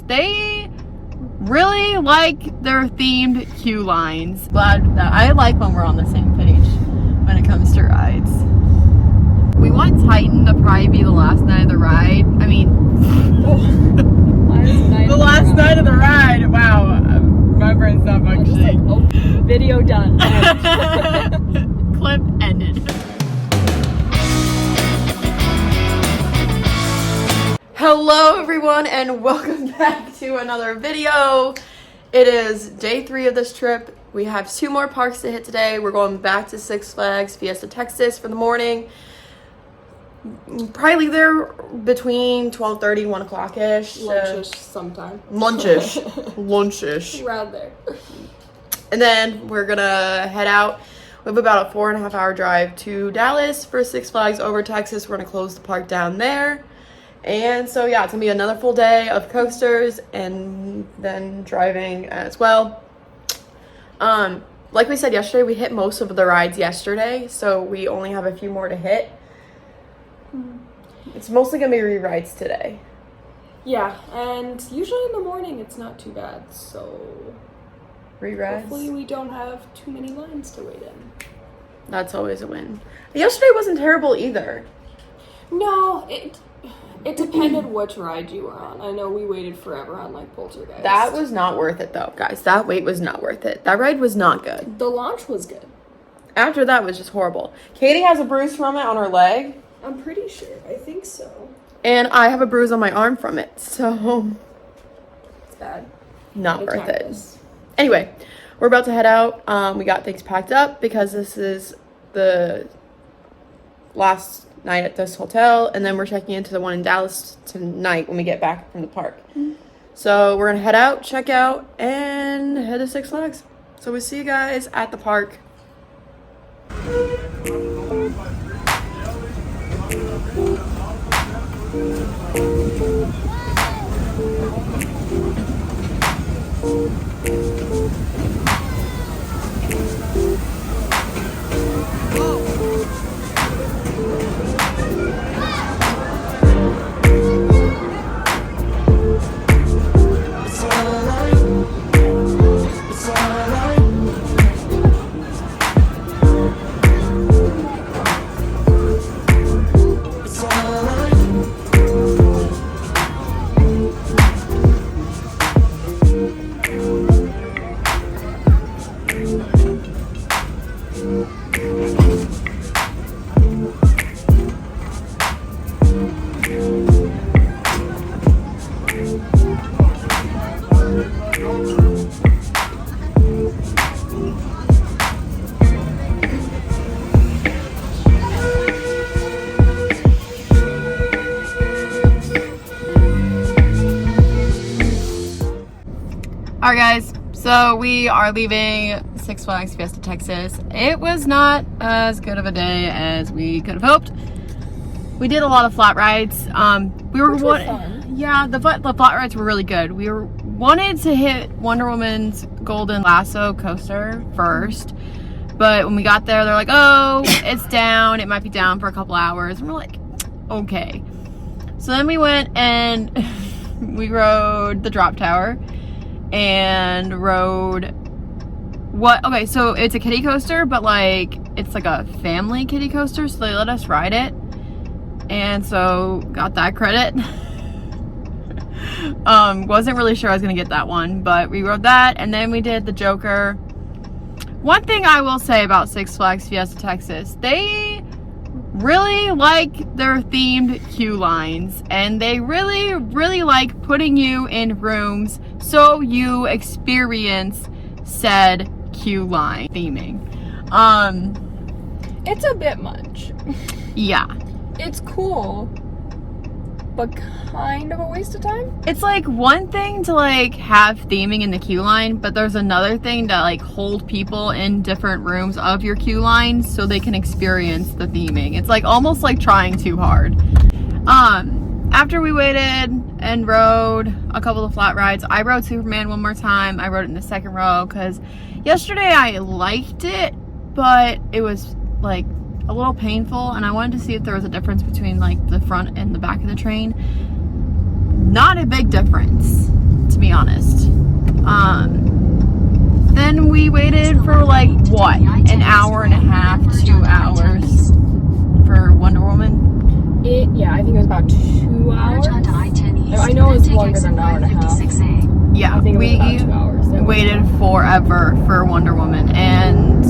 They really like their themed queue lines. Glad that I like when we're on the same page when it comes to rides. We want Titan to probably be the last night of the ride. I mean, the last night of the ride. Wow, my brain's not functioning. Video done. Clip ended. Hello everyone and welcome back to another video. It is day 3 of this trip. We have 2 more parks to hit today. We're going back to Six Flags Fiesta Texas for the morning. Probably leave there between 12:30 1 o'clock-ish. Lunchish sometime. Lunchish. Around there. And then we're gonna head out. We have about a 4.5 hour drive to Dallas for Six Flags over Texas. We're gonna close the park down there. And so yeah, it's gonna be another full day of coasters and then driving as well. Like we said yesterday, we hit most of the rides yesterday, so we only have a few more to hit. It's mostly gonna be re-rides today. Yeah, and usually in the morning it's not too bad, so Re-rides? hopefully we don't have too many lines to wait in. That's always a win. Yesterday wasn't terrible either. No, it depended which ride you were on. I know we waited forever on like Poltergeist. That was not worth it though, guys. That wait was not worth it. That ride was not good. The launch was good. After that was just horrible. Katie has a bruise from it on her leg. I'm pretty sure. I think so. And I have a bruise on my arm from it. So It's bad. not worth it. Anyway, we're about to head out. We got things packed up because this is the last night at this hotel, and then we're checking into the one in Dallas tonight when we get back from the park. So we're gonna head out, check out, and head to Six Flags. So we'll see you guys at the park. Alright guys, so we are leaving Six Flags Fiesta Texas. It was not as good of a day as we could have hoped. We did a lot of flat rides. We were fun. Yeah, the flat rides were really good. We wanted to hit Wonder Woman's Golden Lasso coaster first, but when we got there, they're like, "Oh, it's down. It might be down for a couple hours." And we're like, "Okay." So then we went and we rode the drop tower. And rode okay, so it's a kiddie coaster, but like it's like a family kiddie coaster, so they let us ride it, and so got that credit. Wasn't really sure I was gonna get that one, but we rode that, and then we did the Joker. One thing I will say about Six Flags Fiesta Texas, they really like their themed queue lines, and they really like putting you in rooms so you experience said queue line theming. It's a bit much. Yeah, It's cool, but kind of a waste of time. it's like one thing to like have theming in the queue line, but there's another thing to like hold people in different rooms of your queue line so they can experience the theming. It's like almost like trying too hard. After we waited and rode a couple of flat rides, I rode Superman one more time. I rode it in the second row because yesterday I liked it, but it was like a little painful, and I wanted to see if there was a difference between like the front and the back of the train. Not a big difference. for like what? An hour and a half, 2 hours for Wonder Woman? Yeah, I think it was about 2 hours. I know it was longer than an hour and a half. Yeah, I think it was we about 2 hours. waited forever for Wonder Woman, and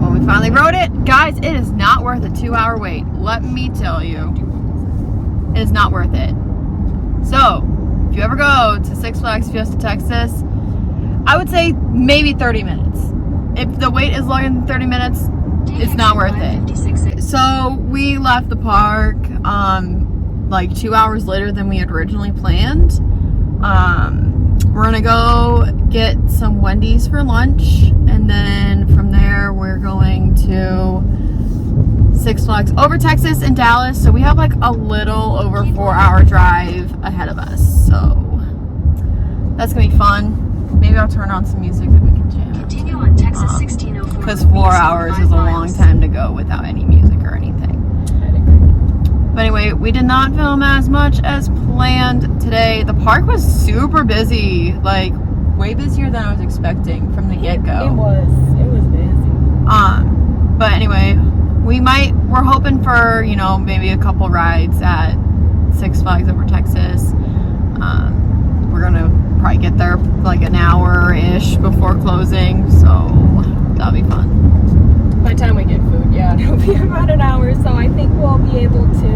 when we finally rode it, guys, it is not worth a 2-hour wait. Let me tell you, it is not worth it. So, if you ever go to Six Flags Fiesta Texas, I would say maybe 30 minutes. If the wait is longer than 30 minutes, it's not worth it. So we left the park like 2 hours later than we had originally planned. We're gonna go get some Wendy's for lunch, and then from there we're going to Six Flags over Texas in Dallas. So we have like a little over 4-hour drive ahead of us. So that's gonna be fun. Maybe I'll turn on some music that we can jam. Continue on Texas 1604. Because 4 hours is a long time to go without any music or anything. But anyway, we did not film as much as planned today. The park was super busy, like way busier than I was expecting from the get-go. It was busy. But anyway, we're hoping for, you know, maybe a couple rides at Six Flags over Texas. We're gonna probably get there like an hour-ish before closing, so that'll be fun. By the time we get food, yeah, it'll be about an hour, so I think we'll be able to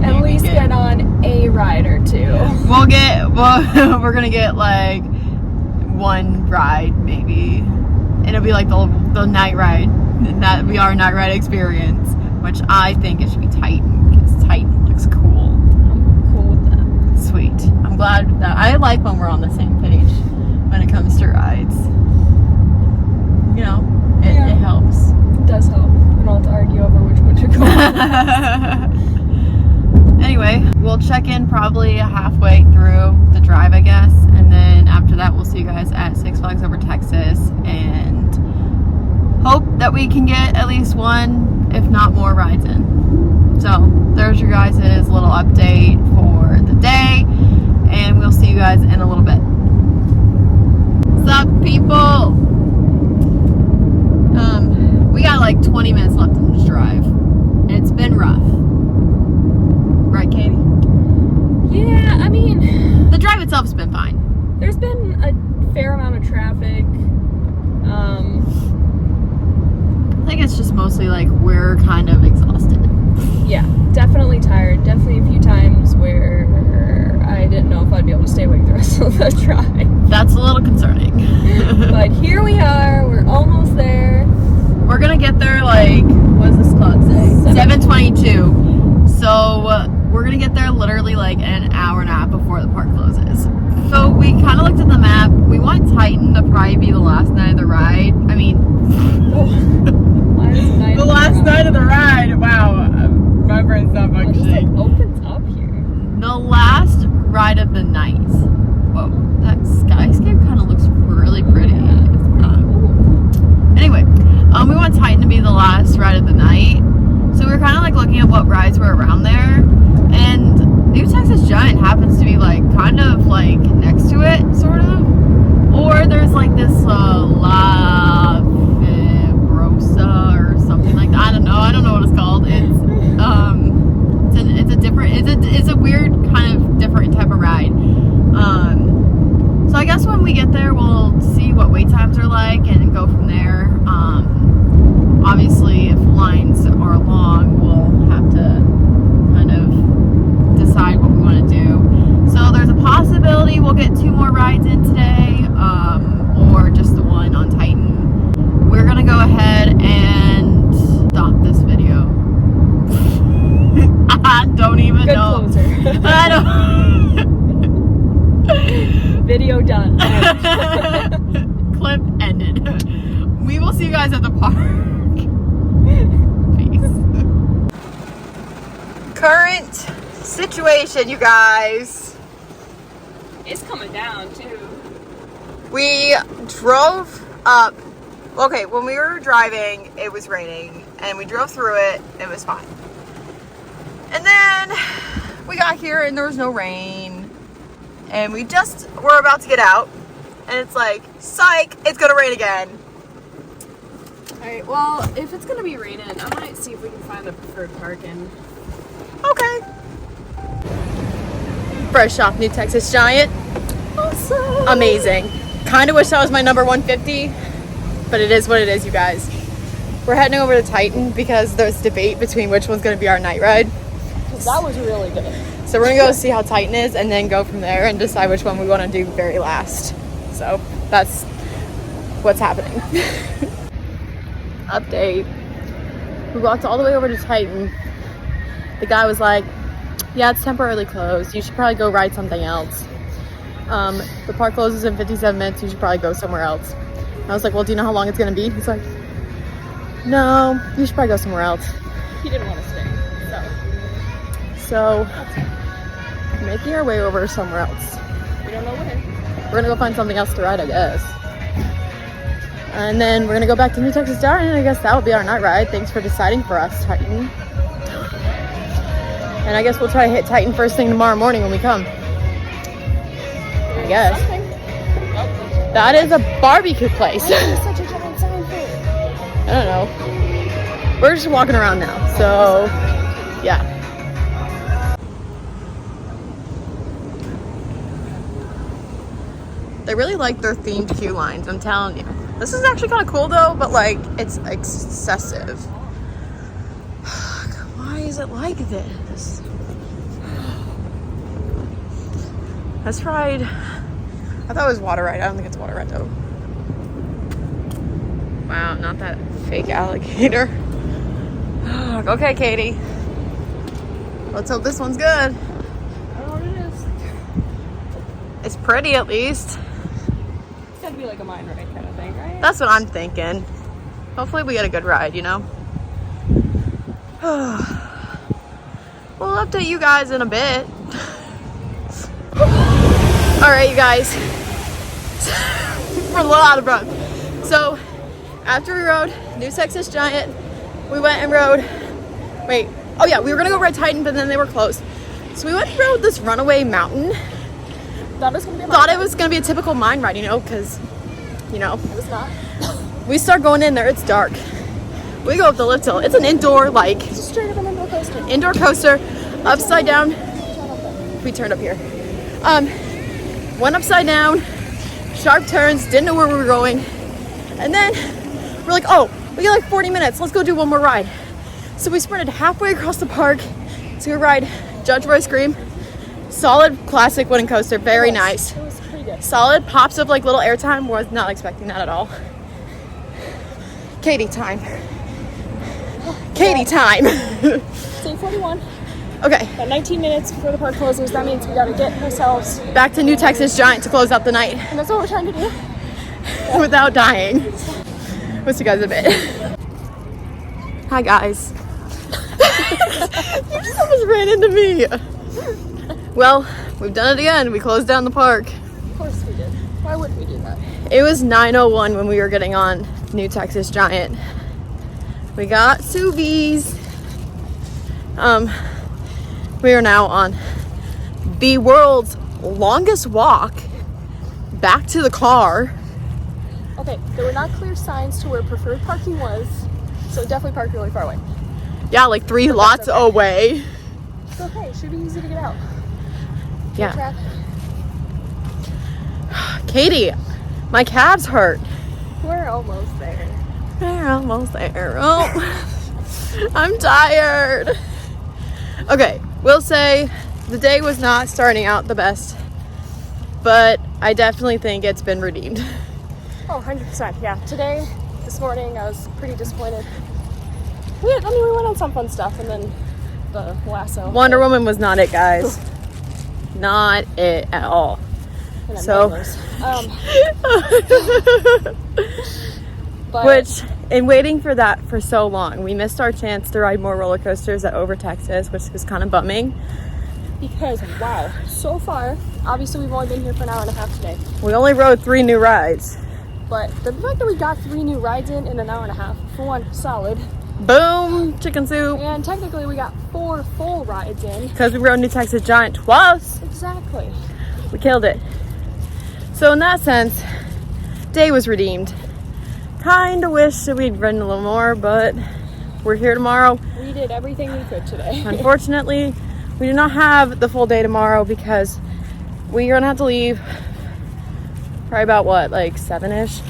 at least get on a ride or two. We're gonna get like one ride maybe. It'll be like the night ride. That be our night ride experience, which I think it should be Titan, because Titan looks cool. I'm cool with that. Sweet. I'm glad that I like when we're on the same page when it comes to rides. You know, it helps. It does help. We don't have to argue over which one to go on. Anyway, we'll check in probably halfway through the drive, I guess, and then after that we'll see you guys at Six Flags over Texas, and hope that we can get at least one, if not more, rides in. So there's your guys' little update for the day, and we'll see you guys in a little bit. What's up, people? We got like 20 minutes left in this drive. It's been rough. Right, Katie? Yeah, I mean, the drive itself's been fine. There's been a fair amount of traffic. I think it's just mostly like we're kind of exhausted. Yeah, definitely tired. Definitely a few times where I didn't know if I'd be able to stay awake the rest of the drive. That's a little concerning. But here we are. We're almost there. We're gonna get there like, what does this clock say? 7:22. So we're gonna get there literally like an hour and a half before the park closes. So we kind of looked at the map. We want Titan to probably be the last night of the ride. I mean, the last night of the ride. Wow, my brain's not functioning. It just like opens up here. The last ride of the night. Whoa, that skyscape kind of looks really pretty. Anyway, we want Titan to be the last ride of the night. So we were kind of like looking at what rides were around there. And New Texas Giant happens to be like kind of like next to it, sort of. Or there's like this La Fibrosa or something like that. I don't know what it's called. It's a weird kind of different type of ride. So I guess when we get there, we'll see what wait times are like and go from there. Obviously, if lines are long, we'll have to kind of decide what we want to do. So there's a possibility we'll get 2 more rides in today, or just the one on Titan. We're gonna go ahead and stop this video. I don't even Good know. closer. I don't. Video done. Clip ended. We will see you guys at the park. Peace. Current situation, you guys. It's coming down too. We drove up. Okay, when we were driving, it was raining, and we drove through it. It was fine. And then we got here, and there was no rain. And we just were about to get out, and it's like, psych, it's gonna rain again. Alright, well, if it's gonna be raining, I might see if we can find a preferred parking. Okay. Fresh off New Texas Giant. Awesome! Amazing. Kind of wish that was my number 150, but it is what it is, you guys. We're heading over to Titan because there's debate between which one's going to be our night ride. Because that was really good. So we're going to go see how Titan is and then go from there and decide which one we want to do very last. So that's what's happening. Update. We walked all the way over to Titan. The guy was like, yeah, it's temporarily closed. You should probably go ride something else. The park closes in 57 minutes. You should probably go somewhere else. And I was like, well, do you know how long it's going to be? He's like, no, you should probably go somewhere else. He didn't want to stay, So, making our way over somewhere else. we don't know where. We're going to go find something else to ride, I guess. And then we're going to go back to New Texas Giant, and I guess that will be our night ride. Thanks for deciding for us, Titan. And I guess we'll try to hit Titan first thing tomorrow morning when we come. I guess. That is a barbecue place. Why is there such a giant sign for it? I don't know. We're just walking around now, so yeah. They really like their themed queue lines, I'm telling you. This is actually kind of cool though, but like it's excessive. Why is it like this? Let's ride. I thought it was water ride. I don't think it's water ride though. Wow, not that fake alligator. Okay, Katie. Let's hope this one's good. I don't know what it is. It's pretty at least. It's gotta be like a mine ride kind of thing, right? That's what I'm thinking. Hopefully we get a good ride, you know? We'll update you guys in a bit. Alright, you guys. We're a little out of breath. So, after we rode New Texas Giant, we went and rode. Wait. Oh, yeah, we were gonna go ride Titan, but then they were closed. So, we went and rode this runaway mountain. Thought it was gonna be a Thought it was gonna be a typical mine ride, you know, because, you know. It was not. We start going in there, it's dark. We go up the lift hill. It's an indoor, like, It's straight up an indoor coaster. indoor coaster, upside down. We turned up here. Went upside down, sharp turns, didn't know where we were going. And then we're like, oh, we got like 40 minutes. Let's go do one more ride. So we sprinted halfway across the park to ride Judge Roy Scream. Solid classic wooden coaster, very nice. It was pretty good. Solid pops of like little airtime. Was not expecting that at all. Katie time. Katie time. It's 8:41. Okay, About 19 minutes before the park closes. That means we gotta get ourselves, back to New Texas Giant to close out the night and that's what we're trying to do. without dying. We'll see you guys in a bit. Hi guys. You just almost ran into me. Well, we've done it again. We closed down the park. Of course we did. Why wouldn't we do that? It was 9:01 when we were getting on New Texas Giant. We got sous vide. We are now on the world's longest walk back to the car. Okay, there were not clear signs to where preferred parking was, so definitely parked really far away. Yeah, like 3 But lots that's okay. away. It's okay, should be easy to get out. Yeah. Traffic. Katie, my calves hurt. We're almost there. We're almost there. Oh, I'm tired. Okay, we'll say the day was not starting out the best, but I definitely think it's been redeemed. Oh, 100%. Yeah, today, this morning, I was pretty disappointed. We went on some fun stuff, and then the lasso. Wonder Woman was not it, guys. Not it at all. And then So- mangoes. But Which, in waiting for that for so long, we missed our chance to ride more roller coasters at Over Texas, which was kind of bumming. because, wow, so far, obviously we've only been here for an hour and a half today, We only rode 3 new rides. but the fact that we got 3 new rides in an hour and a half, for one, solid, Boom, chicken soup. and technically we got 4 full rides in. Because we rode New Texas Giant twice. Exactly. We killed it. So in that sense, day was redeemed. Kind of wish that we'd ridden a little more, but we're here tomorrow. We did everything we could today. Unfortunately, we do not have the full day tomorrow because we're gonna have to leave probably about what, like 7-ish?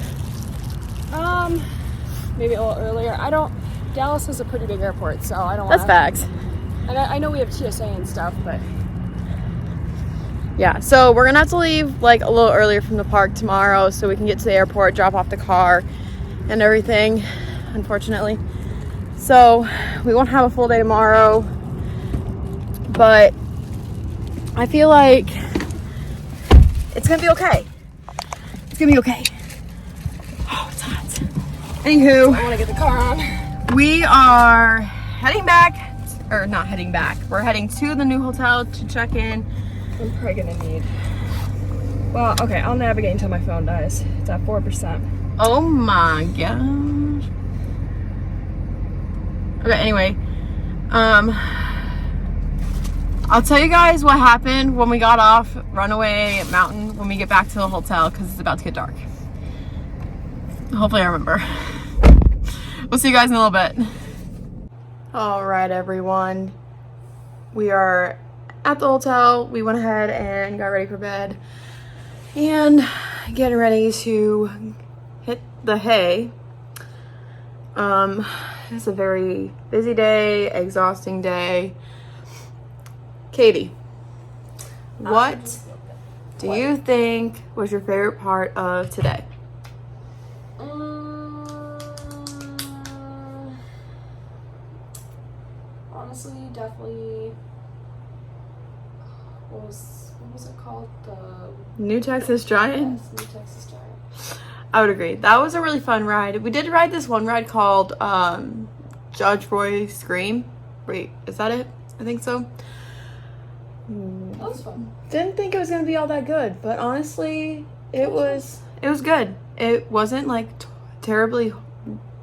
Maybe a little earlier. Dallas is a pretty big airport, so I don't That's facts. And I know we have TSA and stuff, but Yeah, so we're gonna have to leave like a little earlier from the park tomorrow so we can get to the airport, drop off the car and everything, unfortunately. So we won't have a full day tomorrow, but I feel like it's gonna be okay. It's gonna be okay. Oh, it's hot. Anywho, I want to get the car on. we are heading back, or not heading back. We're heading to the new hotel to check in. I'm probably gonna need. Well, okay, I'll navigate until my phone dies. It's at 4%. Oh my gosh. Okay, anyway. I'll tell you guys what happened when we got off Runaway Mountain when we get back to the hotel because it's about to get dark. Hopefully I remember. We'll see you guys in a little bit. Alright everyone. We are at the hotel. We went ahead and got ready for bed. And getting ready to hit the hay. It's a very busy day, exhausting day. Katie, what do you think was your favorite part of today? Honestly, definitely. What was it called? The New Texas Giant? New Texas Giant. I would agree. That was a really fun ride. We did ride this one ride called Judge Roy Scream. Wait, is that it? I think so. That was fun. Didn't think it was gonna be all that good, but honestly, it was good. It wasn't like terribly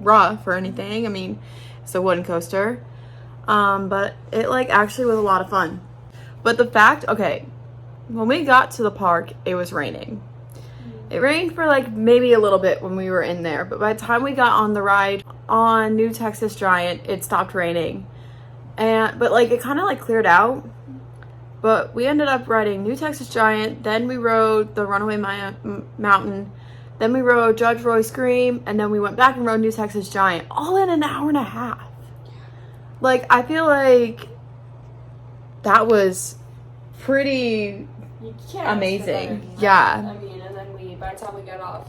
rough or anything. I mean, it's a wooden coaster, but it like actually was a lot of fun. But the fact, okay, when we got to the park, it was raining. It rained for like maybe a little bit when we were in there, but by the time we got on the ride on New Texas Giant, it stopped raining. But like it kind of like cleared out. But we ended up riding New Texas Giant, then we rode the Runaway Mountain, then we rode Judge Roy Scream, and then we went back and rode New Texas Giant, all in an hour and a half. Like, I feel like that was pretty amazing. Yeah. I mean, and then by the time we got off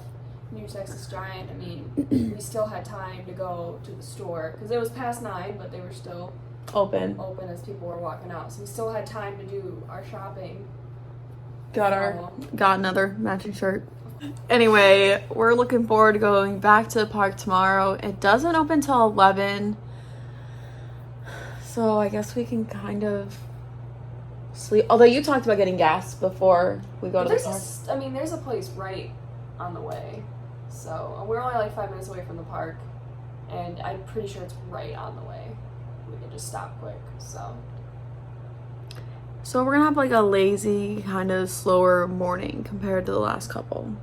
New Texas Giant, I mean, we still had time to go to the store, because it was past 9, but they were still Open as people were walking out, so we still had time to do our shopping. got another matching shirt. Anyway, we're looking forward to going back to the park tomorrow. It doesn't open till 11, so I guess we can kind of sleep, although you talked about getting gas before we go to the park. There's a place right on the way, so we're only like 5 minutes away from the park, and I'm pretty sure it's right on the way. We can just stop quick, So we're gonna have like a lazy, kind of slower morning compared to the last couple.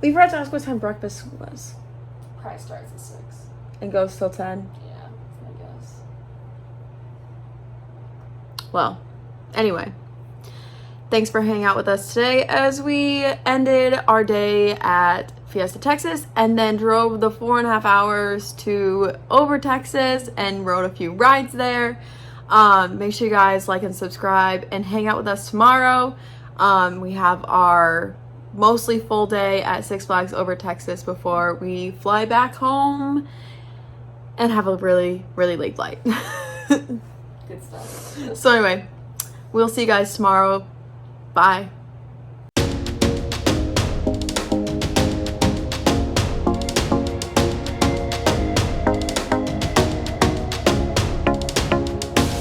We forgot to ask what time breakfast was. Probably starts at 6. And goes till 10. Yeah, I guess. Well, anyway. Thanks for hanging out with us today as we ended our day at Fiesta Texas and then drove the 4.5 hours to over Texas and rode a few rides there. Make sure you guys like and subscribe and hang out with us tomorrow. We have our mostly full day at Six Flags over Texas before we fly back home and have a really, really late flight. Good stuff. So anyway, we'll see you guys tomorrow. Bye.